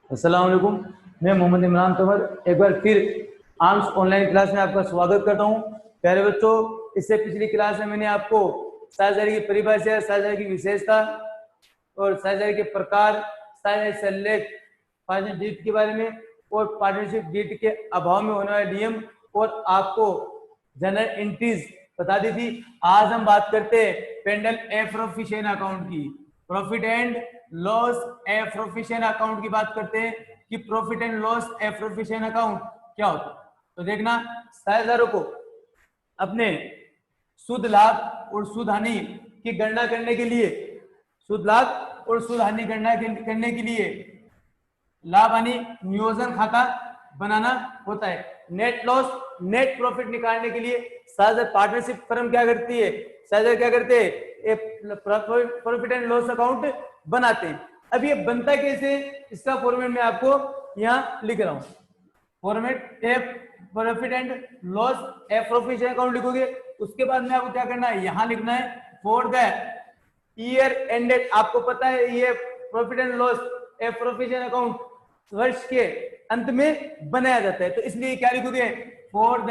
अस्सलाम वालेकुम। मैं मोहम्मद इमरान तोमर एक बार फिर आर्म्स ऑनलाइन क्लास में आपका स्वागत करता हूं। प्यारे बच्चों, इससे पिछली क्लास में मैंने आपको साझेदारी की परिभाषा, साझेदारी की विशेषता और साझेदारी के प्रकार, साझेदारी से लेख पार्टनरशिप डीट के बारे में और पार्टनरशिप डीट के अभाव में होने वाले नियम और आपको जनरल एंट्रीज बता दी थी। आज हम बात करते हैं पेंडल एफ्रोफिशिएंट अकाउंट की, profit and loss appropriation account की बात करते हैं कि profit and loss appropriation account क्या होता है। तो देखना, साझेदारों को अपने शुद्ध लाभ और शुद्ध हानि की गणना करने के लिए, शुद्ध लाभ और शुद्ध हानि गणना करने के लिए लाभ हानि नियोजन खाता बनाना होता है। नेट लॉस नेट प्रॉफिट निकालने के लिए साझेदार पार्टनरशिप फर्म क्या करती है, साझेदार क्या करते हैं, प्रॉफिट एंड लॉस अकाउंट बनाते हैं। अब ये बनता कैसे, इसका फॉर्मेट मैं आपको यहाँ लिख रहा हूँ। Format of profit and loss appropriation account लिखोगे, उसके बाद में आपको क्या करना है, यहाँ लिखना है फॉर द ईयर एंडेड। आपको पता है ये profit and loss appropriation account वर्ष के अंत में बनाया जाता है, तो इसलिए क्या लिखोगे, फॉर द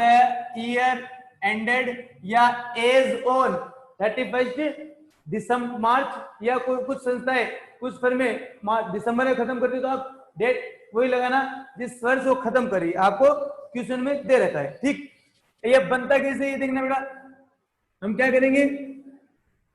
ईयर एंडेड या एज ऑन 31 दिसंबर मार्च, या कुछ संस्थाएं कुछ फर्में दिसंबर में खत्म करती, तो आप डेट वही लगाना जिस वर्ष वो खत्म करी, आपको क्वेश्चन में दे रखा है। ठीक, ये बनता कैसे, ये देखना बेटा। हम क्या करेंगे,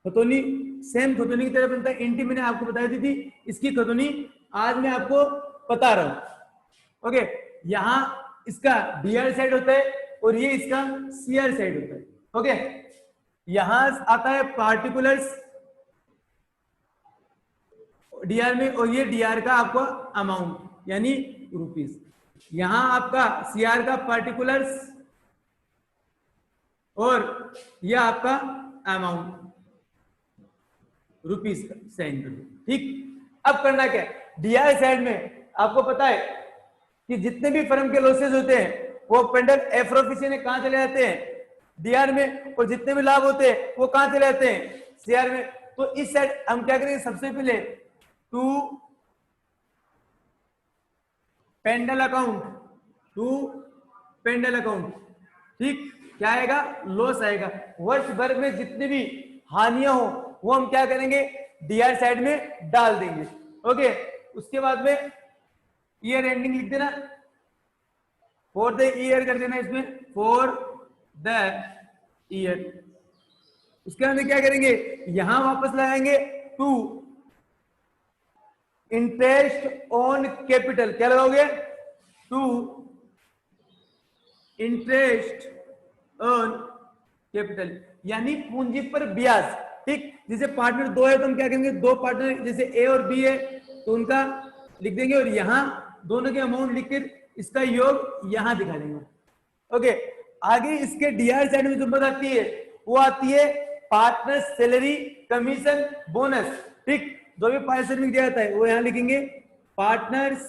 खतौनी सेम खतौनी की तरह बनता है। एंट्री मैंने आपको बता दी थी, इसकी खतौनी आज मैं आपको बता रहा हूं। ओके, यहां इसका डीआर साइड होता है और ये इसका सीआर साइड होता है। ओके, यहां आता है पार्टिकुलर्स डीआर में, और ये डीआर का आपको अमाउंट यानी रुपीस। यहां आपका सीआर का पार्टिकुलर्स और यह आपका अमाउंट रुपीस का साइन कर दो। ठीक, अब करना क्या है, डीआर साइड में आपको पता है कि जितने भी फर्म के लॉसेस होते हैं वो पेंडल एफ्रोफिशिएंट कहां चले जाते हैं, डीआर में, और जितने भी लाभ होते हैं वो कहां चले जाते हैं, सीआर में। तो इस साइड हम क्या करेंगे, सबसे पहले to P and L account, to P and L account. ठीक, क्या आएगा, लॉस आएगा। वर्ष भर में जितनी भी हानियां हो वो हम क्या करेंगे, डीआर साइड में डाल देंगे। ओके, उसके बाद में ईयर एंडिंग लिख देना, फॉर द ईयर कर देना इसमें, फॉर द ईयर। उसके बाद में क्या करेंगे, यहां वापस लगाएंगे टू इंटरेस्ट ऑन कैपिटल। क्या लगाओगे, टू इंटरेस्ट ऑन कैपिटल यानी पूंजी पर ब्याज। ठीक, जैसे पार्टनर दो है तो हम क्या करेंगे, दो पार्टनर जैसे ए और बी है तो उनका लिख देंगे, और यहां दोनों के अमाउंट लिखकर इसका योग यहां दिखा देंगे। ओके, आगे इसके डीआर साइड में जो बात आती है वो आती है पार्टनर सैलरी कमीशन बोनस। ठीक, जो भी पार्टनर में दिया जाता है वो यहां लिखेंगे, पार्टनर्स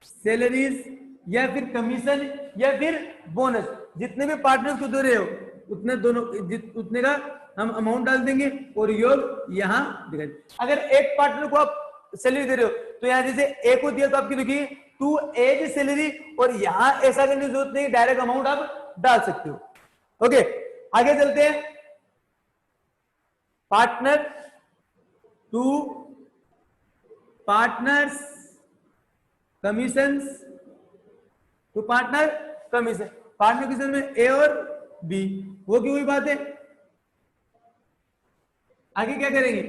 सैलरीज या फिर कमीशन या फिर बोनस। जितने भी पार्टनर्स को दे रहे हो उतने दोनों उतने का हम अमाउंट डाल देंगे और योग यहां दिखाई। अगर एक पार्टनर को आप सैलरी दे रहे हो तो यहां जैसे ए को दिया तो आपकी लिखिए टू एज सैलरी, और यहां ऐसा करने की जरूरत नहीं, डायरेक्ट अमाउंट आप डाल सकते हो। ओके, आगे चलते हैं, पार्टनर टू पार्टनर्स कमीशंस, तो पार्टनर कमीशन, पार्टनर कमीशन में ए और बी, वो की वही बात है। आगे क्या करेंगे,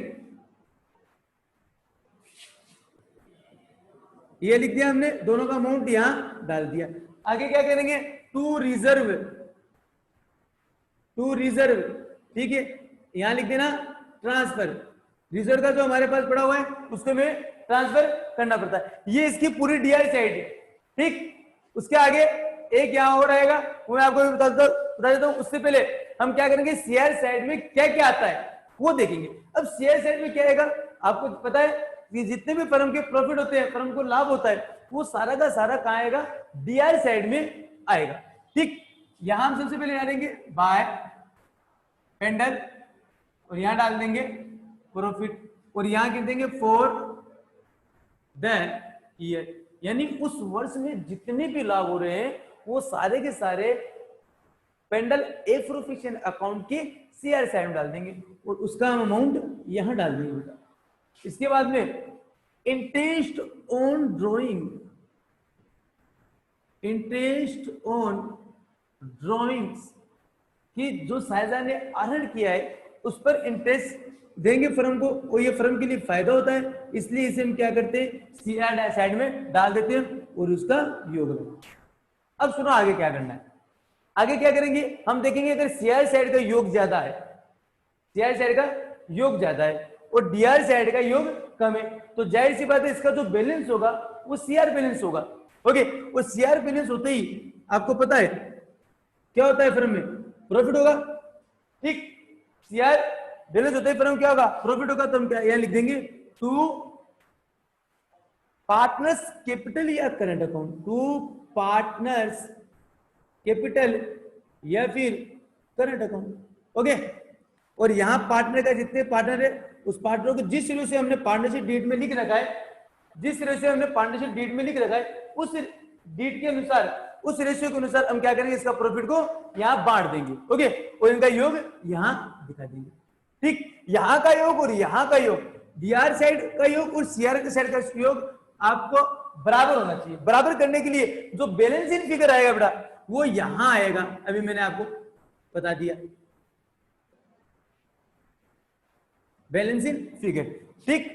ये लिख दिया हमने, दोनों का अमाउंट यहां डाल दिया। आगे क्या करेंगे, टू रिजर्व, टू रिजर्व। ठीक है, यहां लिख देना ट्रांसफर, रिजर्व का जो हमारे पास पड़ा हुआ है उसको हमें ट्रांसफर करना पड़ता है। ये इसकी पूरी डीआर साइड है। ठीक, उसके आगे एक यहां और आएगा, वो मैं आपको बता देता हूं। उससे पहले हम क्या करेंगे, शेयर साइड में क्या क्या आता है वो देखेंगे। अब शेयर साइड में क्या आएगा, आपको पता है कि जितने भी फर्म के प्रॉफिट होते हैं, फर्म को लाभ होता है, वो सारा का सारा कहां आएगा, डीआर साइड में आएगा। ठीक, यहां हम सबसे पहले डालेंगे बाय पेंडल, और यहां डाल देंगे प्रॉफिट, और यहां गिर देंगे फॉर द ईयर, यानी उस वर्ष में जितने भी लाभ हो रहे हैं वो सारे के सारे पेंडल एप्रोप्रिएशन अकाउंट के सीआर साइड में डाल देंगे और उसका अमाउंट यहां डाल देंगे बेटा। इसके बाद में interest on drawing, interest on drawings कि जो साइजा ने आहरण किया है उस पर इंटरेस्ट देंगे फर्म को, और ये फर्म के लिए फायदा होता है, इसलिए इसे हम क्या करते हैं सीआर साइड में डाल देते हैं और उसका योग। अब सुनो आगे क्या करना है। आगे क्या करेंगे हम देखेंगे, अगर सीआर साइड का योग ज्यादा है, सीआर साइड का योग ज्यादा है और डीआर साइड का योग कम है, तो जाहिर सी बात है इसका जो बैलेंस होगा वो सीआर बैलेंस होगा। ओके, वो सीआर बैलेंस होते ही आपको पता है क्या होता है फर्म में प्रॉफिट होगा। ठीक, सीआर बैलेंस होते ही फर्म क्या होगा प्रॉफिट होगा। तो हम क्या यहां लिख देंगे टू पार्टनर्स कैपिटल या current account, to partners capital या फिर करंट अकाउंट। ओके, और यहां पार्टनर का जितने पार्टनर है उस पार्टनर को जिस तरह से हमने पार्टनरशिप डीड में लिख रखा है, जिस तरह से हमने पार्टनरशिप डीड में लिख रखा है उस डीड के अनुसार, उस रेशियो के अनुसार हम क्या करेंगे इसका प्रॉफिट को यहां बांट देंगे। ओके, और इनका योग यहां दिखा देंगे। ठीक, यहां का योग और यहां का योग, डीआर साइड का योग और सीआर साइड का योग आपको बराबर होना चाहिए। बराबर करने के लिए जो बैलेंसिंग फिगर आएगा बेटा वो यहां आएगा, अभी मैंने आपको बता दिया बैलेंसिंग फिगर। ठीक,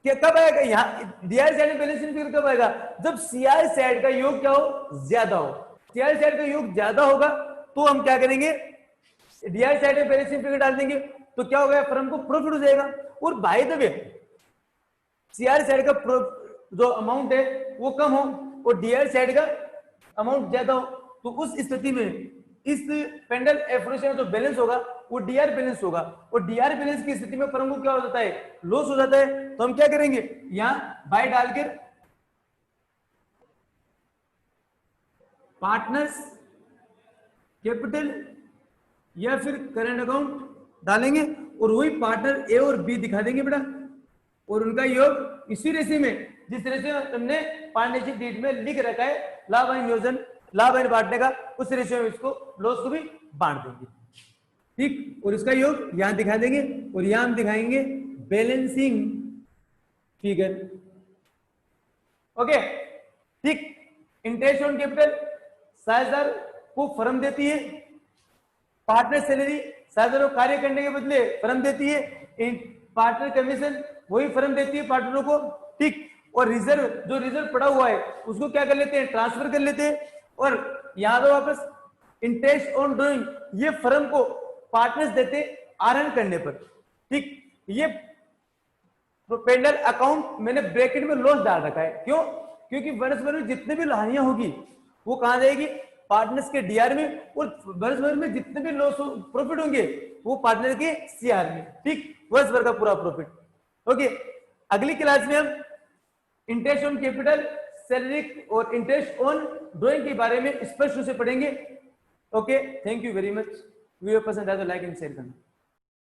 क्या कब आएगा यहाँ डीआर साइड में बैलेंसिंग फिगर कब आएगा, जब सीआर साइड का योग क्या हो ज्यादा हो। सीआर साइड का योग ज्यादा होगा तो हम क्या करेंगे डीआर साइड में बैलेंसिंग फिगर डाल देंगे, तो क्या होगा फर्म को प्रॉफिट हो जाएगा। और by the way CR side का जो अमाउंट है वो कम हो और डीआर साइड का अमाउंट ज्यादा हो, तो उस स्थिति में इस पेंडल एफिशिएंसी जो बैलेंस होगा वो डीआर बैलेंस होगा, और डीआर बैलेंस की स्थिति में फर्म को क्या हो जाता है लॉस हो जाता है। तो हम क्या करेंगे यहां बाय डालकर पार्टनर्स कैपिटल या फिर करंट अकाउंट डालेंगे और वही पार्टनर ए और बी दिखा देंगे बेटा, और उनका योग इसी रेशियो में जिस तरह से हमने पार्टनरशिप डीड में लिख रखा है लाभ और नियोजन, लाभ और बांटने का, उस रेशियो में इसको लॉस को भी बांट देंगे। ठीक, और इसका योग यहां दिखा देंगे और यहां हम दिखाएंगे बैलेंसिंग फिगर। ओके, ठीक, इंटरेस्ट ऑन कैपिटल साझेदार को फर्म देती है, पार्टनर सैलरी साझेदारों को कार्य करने के बदले फर्म देती है, पार्टनर कमीशन वही फर्म देती है पार्टनरों को। ठीक, और रिजर्व जो रिजर्व पड़ा हुआ है उसको क्या कर लेते हैं ट्रांसफर कर लेते हैं, और यहां तो वापस इंटरेस्ट ऑन ड्रॉइंग ये फर्म को पार्टनर्स देते आहरण करने पर। ठीक, ये पेंडल अकाउंट मैंने ब्रैकेट में लॉस डाल रखा है, क्यों, क्योंकि वर्ष भर में जितने भी हानियां होगी वो कहां जाएगी पार्टनर्स के डीआर में, और वर्ष भर में जितने भी लॉस प्रॉफिट होंगे वो पार्टनर के सीआर में। ठीक, वर्ष भर का पूरा प्रॉफिट। ओके, अगली क्लास में हम इंटरेस्ट ऑन कैपिटल, सैलरी और इंटरेस्ट ऑन ड्रॉइंग के बारे में स्पष्ट रूप से पढ़ेंगे। Okay, thank you very much. Video पसंद आए तो लाइक एंड शेयर करना।